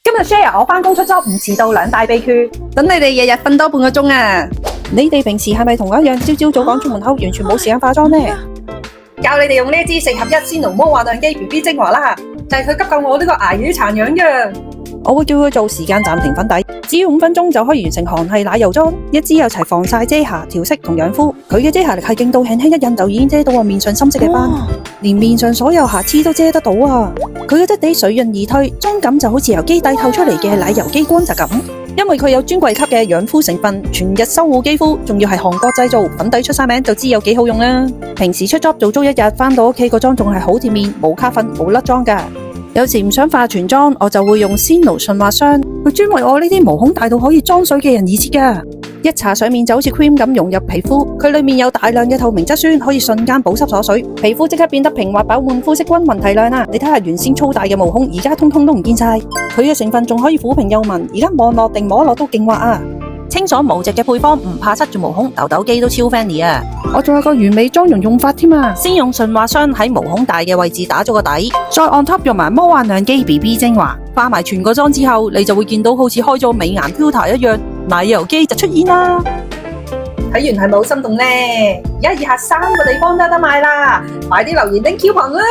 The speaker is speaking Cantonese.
今日 share 我返工出 job 唔遲到兩大秘訣，等你哋日日瞓多半個鐘啊！你哋平時係咪同我一樣朝早趕出門口，完全冇時間化妝呢？教你哋用呢一支4合1鮮濃魔幻亮肌 BB 精華啦，就係佢急救我呢個牙魚殘樣嘅。我會叫佢做時間暫停粉底，只要5分鐘就可以完成韓系奶油妝，一支有齊防曬、遮瑕、調色同養膚。佢嘅遮瑕力係勁到輕輕一印就已經遮到我面上深色嘅斑，連面上所有瑕疵都遮得到啊！佢嘅質地水潤易推，妝感就好似由肌底透出嚟嘅奶油肌光澤咁。因為佢有專櫃級嘅養膚成分，全日修護肌膚，仲要係韓國製造，粉底出晒名就知有幾好用啦。平時出 job 做足一日，返到屋企個妝仲係好貼面，冇卡粉，冇甩妝㗎。有時唔想化全妝，我就會用Sino順滑霜，佢專為我呢啲毛孔大到可以裝水嘅人而設㗎。一搽上面就好似 cream 咁融入皮膚，佢裏面有大量嘅透明質酸，可以瞬間保濕鎖水，皮膚即刻變得平滑飽滿，膚色均勻提亮啦。你睇下原先粗大嘅毛孔，而家通通都唔見晒。佢嘅成分仲可以撫平幼紋，而家望落定摸落都勁滑啊！清爽無敵嘅配方，唔怕塞住毛孔，痘痘肌都超 fancy 啊！我仲有個完美妝容用法添啊！先用順滑霜喺毛孔大嘅位置打咗個底，再 on top 用埋魔幻亮肌 BB 精華，化埋全個妝之後，你就會見到好似開咗美顏 filter 一樣，奶油肌就出現啦！睇完係咪好心動呢？而家以下3個地方都有得賣啦，快啲留言拎 coupon啦！